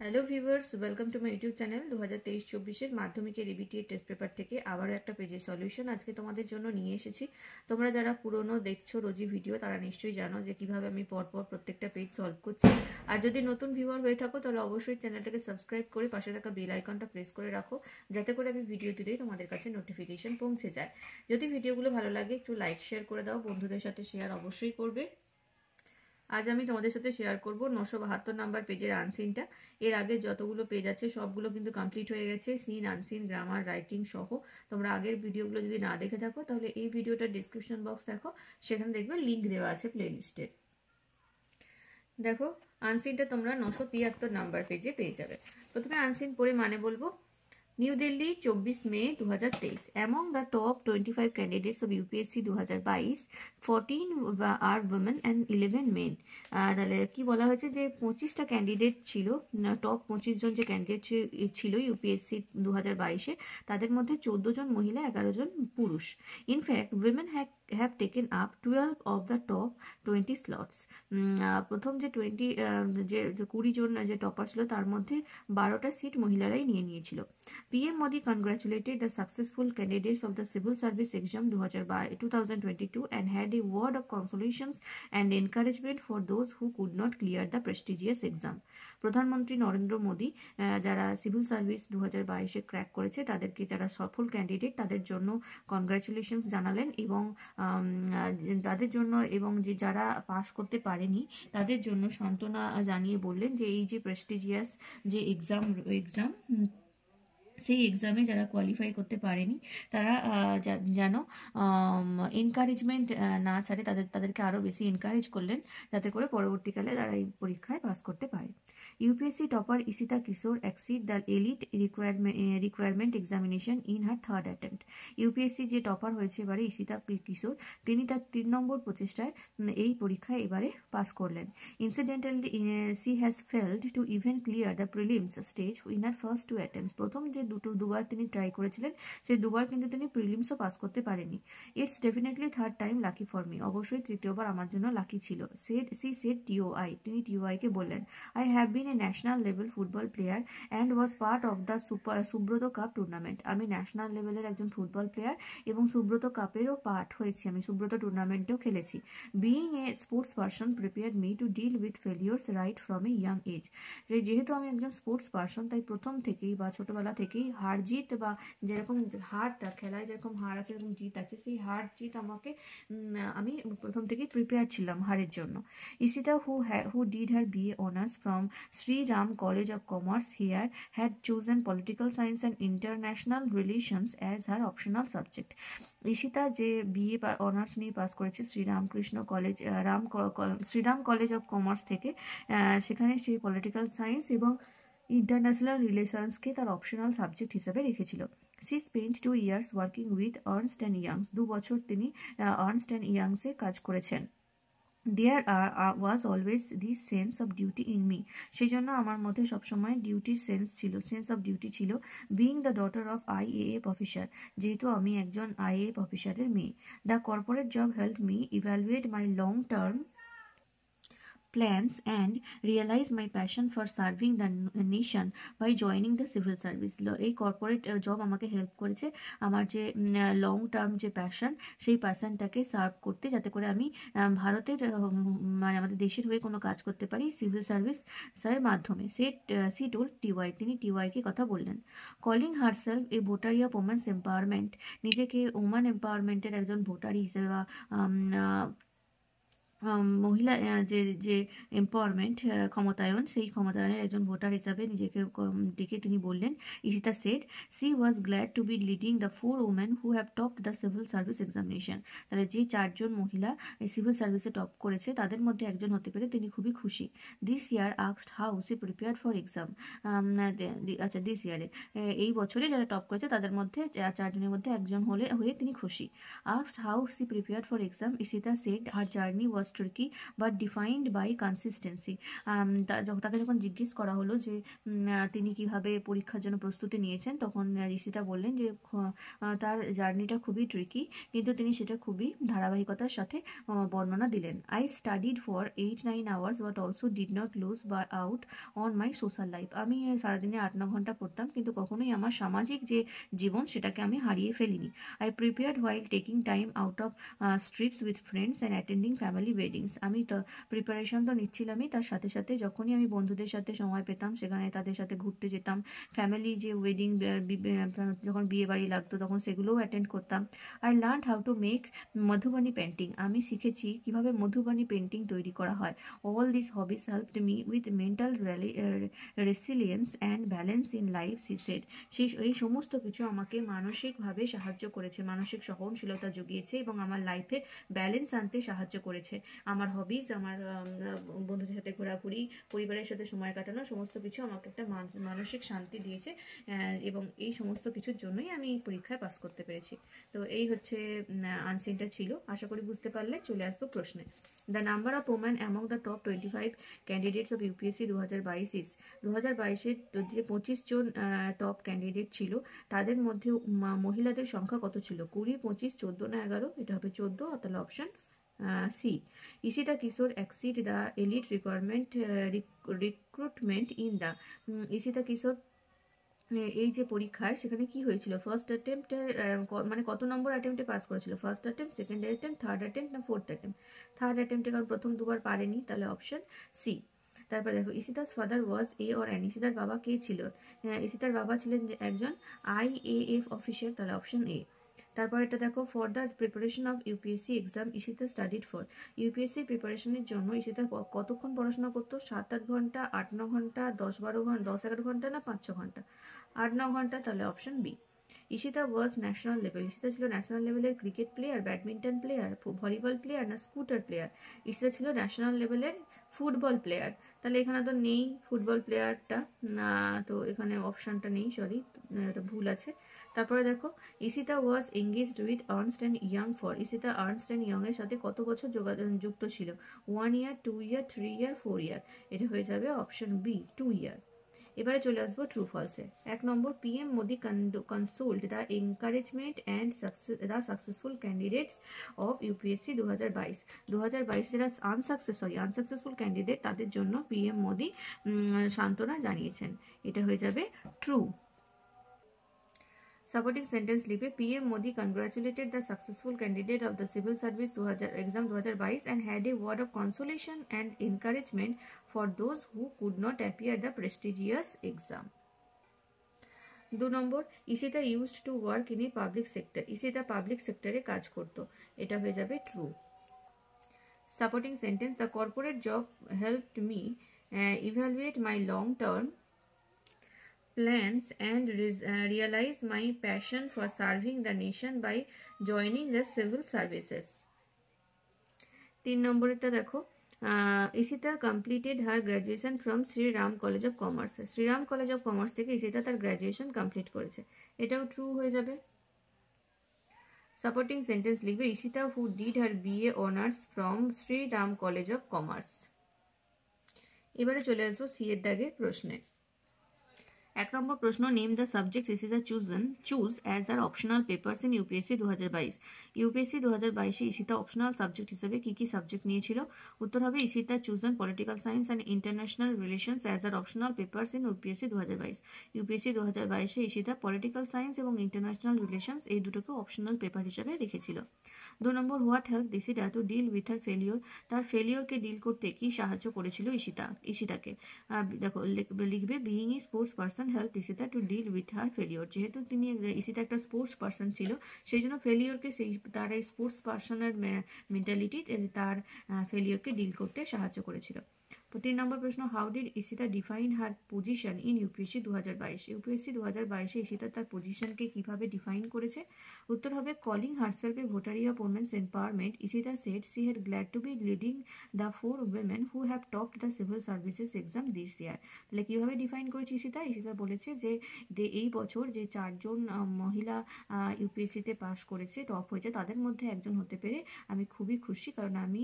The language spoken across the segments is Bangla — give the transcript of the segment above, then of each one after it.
Hello viewers, welcome to my YouTube channel. 2023-24 মাধ্যমিকের ইবিটিএ টেস্ট পেপার থেকে আবারও একটা পেজের সলিউশন আজকে তোমাদের জন্য নিয়ে এসেছি। তোমরা যারা পুরনো দেখছো রোজই ভিডিও, তারা নিশ্চয়ই জানো যে কিভাবে আমি পরপর প্রত্যেকটা পেজ সলভ করছি। আর যদি নতুন ভিউয়ার হয়ে থাকো তাহলে অবশ্যই চ্যানেলটাকে সাবস্ক্রাইব করে পাশে থাকা বেল আইকনটা প্রেস করে রাখো, যাতে করে আমি ভিডিও দিলেই তোমাদের কাছে নোটিফিকেশন পৌঁছে যায়। যদি ভিডিওগুলো ভালো লাগে একটু লাইক শেয়ার করে দাও, বন্ধুদের সাথে শেয়ার অবশ্যই করবে। আজ আমি তোমাদের সাথে শেয়ার করব 972 নাম্বার পেজের আনসিনটা। এর আগে যতগুলো পেজ আছে সবগুলো কিন্তু কমপ্লিট হয়ে গেছে, সিন আনসিন গ্রামার রাইটিং সহ। তোমরা আগের ভিডিওগুলো যদি না দেখে থাকো তাহলে এই ভিডিওটার ডিসক্রিপশন বক্স দেখো, সেখানে দেখবে লিঙ্ক দেওয়া আছে প্লেলিস্টের। দেখো আনসিনটা তোমরা 973 নাম্বার পেজে পেয়ে যাবে। প্রথমে আনসিন পড়ে মানে বলবো। New Delhi 24 May 2023। Among the top 25 candidates of UPSC 2022, 14 are women and 11 men. তাহলে কি বলা হয়েছে যে 25টা ক্যান্ডিডেট ছিল, টপ 25 জন যে ক্যান্ডিডেট ছিল ইউপিএসসি 2022-এ, তাদের মধ্যে 14 জন মহিলা, 11 জন পুরুষ। In fact women have taken up 12 of the top 20 slots. প্রথম যে 20 জন যে টপার ছিল তার মধ্যে 12টা সিট মহিলারাই নিয়েছিল। PM Modi congratulated the successful candidates of the Civil Service Exam 2022 and had a word of consolation and encouragement for those who could not clear the prestigious exam. প্রধানমন্ত্রী নরেন্দ্র মোদী যারা সিভিল সার্ভিস 2022-এ ক্র্যাক করেছে তাদেরকে, যারা সফল ক্যান্ডিডেট তাদের জন্য কনগ্রাচুলেশনস জানালেন এবং তাদের জন্য, এবং যে যারা পাশ করতে পারেনি তাদের জন্য সান্ত্বনা জানিয়ে বললেন যে এই যে প্রেস্টিজিয়াস যে এক্সাম সেই এক্সামে যারা কোয়ালিফাই করতে পারেনি তারা যেন এনকারেজমেন্ট না ছাড়ে, তাদেরকে আরও বেশি এনকারেজ করলেন যাতে করে পরবর্তীকালে তারা এই পরীক্ষায় পাস করতে পারে। UPSC topper Ishita Kishore exceed the elite requirement examination in her third attempt. UPSC যে টপার হয়েছে এবারে ইশিতা কিশোর, তিনি তার 3 নম্বর প্রচেষ্টায় এই পরীক্ষায় এবারে পাস করলেন। Incidentally she has failed to even clear the prelims stage in her first 2 attempts. প্রথম যে দুবার তিনি ট্রাই করেছিলেন সেই দুবার কিন্তু তিনি প্রিলিমসও পাস করতে পারেনি। It's definitely third time lucky for me. অবশ্যই তৃতীয়বার আমার জন্য লাকি ছিল। সি সেড টিওআই, তিনি টিওআইকে বললেন, I have been a national level football player and was part of the Subrata cup tournament. আমি ন্যাশনাল লেভেলের একজন ফুটবল প্লেয়ার এবং সুব্রত কাপেরও পার্ট হয়েছি, আমি সুব্রত টুর্নামেন্টেও খেলেছি। Being a sports person prepared me to deal with failures right from a young age. যেহেতু আমি একজন স্পোর্টস পার্সন, তাই প্রথম থেকেই বা ছোটবেলা থেকেই হার জিত, বা যেরকম হারটা খেলায় যেরকম হার আছে এরকম জিত আছে, সেই হার জিত আমি প্রথম থেকেই প্রিপেয়ার ছিলাম হারের জন্য। ইসিতা who did her BA honors from Sri Ram College of Commerce here had chosen political science and international relations as her optional subject. Ishita যে বিএ অনার্স নিয়ে পাস করেছে শ্রীরাম কলেজ অফ কমার্স থেকে, সেখানে সে পলিটিক্যাল সায়েন্স এবং ইন্টারন্যাশনাল রিলেশনসকে তার অপশনাল সাবজেক্ট হিসেবে রেখেছিল। She spent 2 years working with Ernst and Young's. 2 বছর তিনি আর্নস্ট অ্যান্ড ইয়াংসে কাজ করেছেন। There was always this sense of duty in me. সেই জন্য আমার মধ্যে সবসময় ডিউটির সেন্স অফ ডিউটি ছিল। Being the daughter of IAF officer, যেহেতু আমি একজন IAF অফিসারের মেয়ে। The corporate job help me evaluate my long term plans and realize my passion for serving the nation by joining the civil service. এই কর্পোরেট জব আমাকে হেল্প করেছে আমার যে লং টার্ম যে প্যাশন, সেই প্যাশনটাকে সার্ভ করতে, যাতে করে আমি ভারতের মানে আমাদের দেশের হয়ে কোনো কাজ করতে পারি সিভিল সার্ভিসের মাধ্যমে। সি টোল্ড টিওয়াই, তিনি টিওয়াইকে কথা বললেন। Calling herself a votary of women's empowerment, নিজেকে ওম্যান এম্পাওয়ারমেন্টের একজন ভোটারি হিসেবে বা মহিলা যে এম্পাওয়ারমেন্ট ক্ষমতায়ন, সেই ক্ষমতায়নের একজন ভোটার হিসাবে নিজেকে ডেকে তিনি বললেন। Ishita said she was glad to be leading the 4 women who have topped the civil service examination. তাহলে যে 4 জন মহিলা সিভিল সার্ভিসে টপ করেছে তাদের মধ্যে একজন হতে পেরে তিনি খুবই খুশি। This year asked how she prepared for exam. আচ্ছা, দিস ইয়ারে এই বছরে যারা টপ করেছে তাদের মধ্যে 4 জনের মধ্যে একজন হয়ে তিনি খুশি। Asked how she prepared for exam, Ishita said her journey was tricky but defined by consistency. তাকে যখন জিজ্ঞেস করা হলো যে তিনি কিভাবে পরীক্ষার জন্য প্রস্তুতি নিয়েছেন, তখন ঈশিতা বললেন যে তার জার্নিটা খুবই ট্রিকি, কিন্তু তিনি সেটা খুবই ধারাবাহিকতার সাথে বর্ণনা দিলেন। I studied for 8-9 hours but also did not lose বা out on my social life. আমি সারাদিনে 8-9 ঘন্টা পড়তাম, কিন্তু কখনোই আমার সামাজিক যে জীবন সেটাকে আমি হারিয়ে ফেলিনি। I prepared while taking time out of trips with friends and attending family weddings. আমি তো প্রিপারেশন তো নিচ্ছিলামই, তার সাথে সাথে যখনই আমি বন্ধুদের সাথে সময় পেতাম সেখানে তাদের সাথে ঘুরতে যেতাম। ফ্যামিলি যে ওয়েডিং যখন বিয়ে বাড়ি লাগতো তখন সেগুলোও অ্যাটেন্ড করতাম। I learn how to make Madhubani painting. আমি শিখেছি কিভাবে মধুবানি পেন্টিং তৈরি করা হয়। All this hobbies helped me with mental resilience and balance in life, she said. এই সমস্ত কিছু আমাকে মানসিকভাবে সাহায্য করেছে, মানসিক সহনশীলতা জুগিয়েছে এবং আমার লাইফে ব্যালেন্স আনতে সাহায্য করেছে। আমার হবিস, আমার বন্ধুদের সাথে ঘোরাঘুরি, পরিবারের সাথে সময় কাটানো, সমস্ত কিছু আমাকে একটা মানসিক শান্তি দিয়েছে এবং এই সমস্ত কিছুর জন্যই আমি পরীক্ষায় পাস করতে পেরেছি। তো এই হচ্ছে আনসারটা ছিল। আশা করি বুঝতে পারলে। চলে আসবো প্রশ্নে। The number of women among the top 25 candidates of UPSC 2022 ইস। 2022-এর যে 25 জন টপ ক্যান্ডিডেট ছিল তাদের মধ্যে মহিলাদের সংখ্যা কত ছিল? 20, 25, 14 না 11? এটা হবে 14, তাহলে option C. Ishita Kishore exceed the elite recruitment in the। Ishita Kishore এই যে পরীক্ষায় সেখানে কি হয়েছিল? ফার্স্ট অ্যাটেম্পটে মানে কত নম্বর অ্যাটেম্পটে পাস করেছিল? First attempt, second attempt, third attempt না ফোর্থ অ্যাটেম্প? থার্ড অ্যাটেম্পটে, কারণ প্রথম দুবার পারেনি, তাহলে অপশন সি। তারপর দেখো, Ishita's father was a or an. ঈশিতার বাবা কে ছিল? ঈশিতার বাবা ছিলেন একজন IAF অফিসার, তাহলে অপশন এ। তারপর এটা দেখো, for the preparation of UPSC exam Ishita studied for. UPSC প্রিপারেশনের জন্য ঈশিতা কতক্ষণ পড়াশোনা করতো? 7-8 ঘন্টা, 8-9 ঘন্টা, 10-12 ঘন্টা, 10-11 ঘন্টা না 5-6 ঘন্টা? 8-9 ঘন্টা, তাহলে অপশন বি। ঈশিতা ওয়াজ ন্যাশনাল লেভেল। ঈশিতা ছিল ন্যাশনাল লেভেলের cricket player, badminton player, volleyball player না স্কুটার প্লেয়ার? ঈশিতা ছিল ন্যাশনাল লেভেলের ফুটবল প্লেয়ার। তাহলে এখানে তো নেই ফুটবল প্লেয়ারটা, না, তো এখানে অপশানটা নেই, সরি, এটা ভুল আছে। তারপরে দেখো, Ishita was engaged with Ernst and Young for. Ishita Ernst and Young এর সাথে কত বছর যুক্ত ছিল? 1 ইয়ার, 2 ইয়ার, 3 ইয়ার, 4 ইয়ার? এটা হয়ে যাবে অপশন বি, 2 ইয়ার। এবারে চলে আসবো ট্রু ফলসে। 1 নম্বর, PM Modi consoled the encouragement and the successful candidates of UPSC 2022। 2022 যারা আনসাকসেসফুল ক্যান্ডিডেট তাদের জন্য PM মোদি সান্ত্বনা জানিয়েছেন। এটা হয়ে যাবে ট্রু। সাপোর্টিং সেন্টেন্স লিখবে, PM Modi congratulated the successful candidate of the civil service exam 2022 and had a word of consolation and encouragement for those who could not appear the prestigious exam. 2 number, Ishita used to work in a public sector। Ishita public সেক্টরে কাজ করত। এটা হয়ে যাবে true. Supporting sentence, the corporate job helped me evaluate my long-term plans and realize my passion for serving the nation by joining the civil services। 3 নম্বরটা দেখো, Ishita completed her graduation from Shriram college of commerce. Shriram college of commerce থেকে ঈশিতা তার গ্র্যাজুয়েশন কমপ্লিট করেছে। এটাও ট্রু হয়ে যাবে। সাপোর্টিং সেন্টেন্স লিখবে, Ishita who did her BA honours from Shriram college of commerce. এবারে চলে আসবো সি এর দাগের প্রশ্নে। 1 নম্বর প্রশ্ন, name the subjects Ishita chose as her optional papers in UPSC 2022। UPSC 2022-এ ঈশিতা অপশনাল সাবজেক্ট হিসেবে কি কি সাবজেক্ট নিয়েছিল? উত্তর হবে, Ishita chosen political science and international relations as her optional papers in UPSC 2022। UPSC 2022-এ ঈশিতা পলিটিক্যাল সায়েন্স এবং ইন্টারন্যাশনাল রিলেশনস এই দুটোকে অপশনাল পেপার হিসেবে রেখেছিল। 2 নম্বর, what help Ishita to deal with her failure. তার ফেলিওরকে ডিল করতে কি সাহায্য করেছিল ঈশিতাকে? দেখো, লিখবে, being a sports person help Ishita to deal with her failure. যেহেতু ঈশিতা একটা স্পোর্টস পার্সন ছিল, সেই জন্য ফেলিওরকে তার এই স্পোর্টস পার্সনের মেন্টালিটি তার ফেলিওরকে ডিল করতে সাহায্য করেছিল। 3 নম্বর প্রশ্ন, how did Ishita define her position in UPSC 2022? UPSC 2022 Ishita তার পজিশনকে কিভাবে ডিফাইন করেছে? উত্তর হবে, calling herself a votary of women's empowerment, Ishita said she had glad to be leading the 4 women who have topped the civil services exam this year. তাহলে কিভাবে ডিফাইন করেছে ইশিতা? ইশিতা বলেছে যে এই বছর যে 4জন মহিলা ইউপিএসসিতে পাশ করেছে, টপ হয়েছে, তাদের মধ্যে একজন হতে পেরে আমি খুবই খুশি, কারণ আমি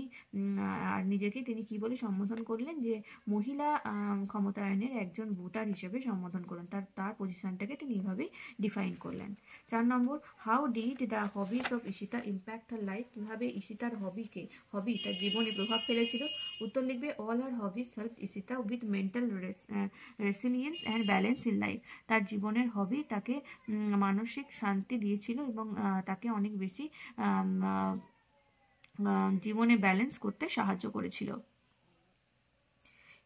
আর নিজেকে তিনি কি বলে সম্বোধন করলেন, যে মহিলা ক্ষমতায়নের একজন ভোটার হিসেবে সম্বোধন করলেন। তার পজিশনটাকে তিনি এভাবেই ডিফাইন করলেন। 4 নম্বর, how did the hobbies of Ishita impact her life? কীভাবে ইশিতার হবি তার জীবনে প্রভাব ফেলেছিল? উত্তর লিখবে, all her hobbies help Ishita with mental resilience and balance in life. তার জীবনের হবি তাকে মানসিক শান্তি দিয়েছিল এবং তাকে অনেক বেশি জীবনে ব্যালেন্স করতে সাহায্য করেছিল।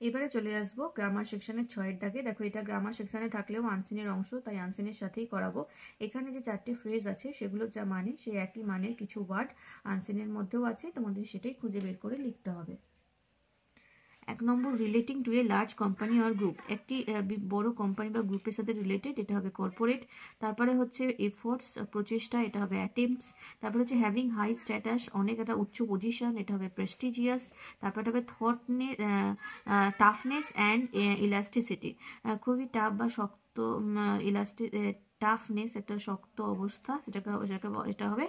এবারে চলে আসবো গ্রামার সেকশনের 6-এর দাগে। দেখো, এটা গ্রামার সেকশনে থাকলেও আনসিনের অংশ, তাই আনসিনের সাথেই করাবো। এখানে যে 4টে ফ্রেজ আছে সেগুলো যা মানে, সেই একই মানের কিছু ওয়ার্ড আনসিনের মধ্যেও আছে, তোমাদের সেটাই খুঁজে বের করে লিখতে হবে। 1 নম্বর, relating to a large company or group. একটি বড় কোম্পানি বা গ্রুপের সাথে রিলেটেড, এটা হবে কর্পোরেট। তারপরে হচ্ছে এফোর্টস, প্রচেষ্টা, এটা হবে অ্যাটেম্পটস। তারপরে হচ্ছে হ্যাভিং হাই স্ট্যাটাস, অনেক একটা উচ্চ পজিশন, এটা হবে প্রেস্টিজিয়াস। তারপরে হবে টাফনেস অ্যান্ড ইলাস্টিসিটি, খুবই টাফ বা শক্ত, টাফনেস একটা শক্ত অবস্থা, এটা হবে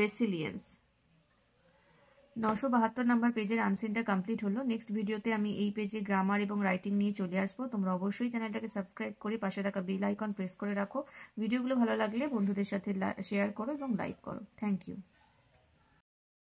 রেসিলিয়েন্স। 972 নাম্বার পেজের আনসিনটা কমপ্লিট হলো। নেক্সট ভিডিওতে আমি এই পেজে গ্রামার এবং রাইটিং নিয়ে চলে আসবো। তোমরা অবশ্যই চ্যানেলটাকে সাবস্ক্রাইব করে পাশে থাকা বেল আইকন প্রেস করে রাখো। ভিডিওগুলো ভালো লাগলে বন্ধুদের সাথে শেয়ার করো এবং লাইক করো। Thank you.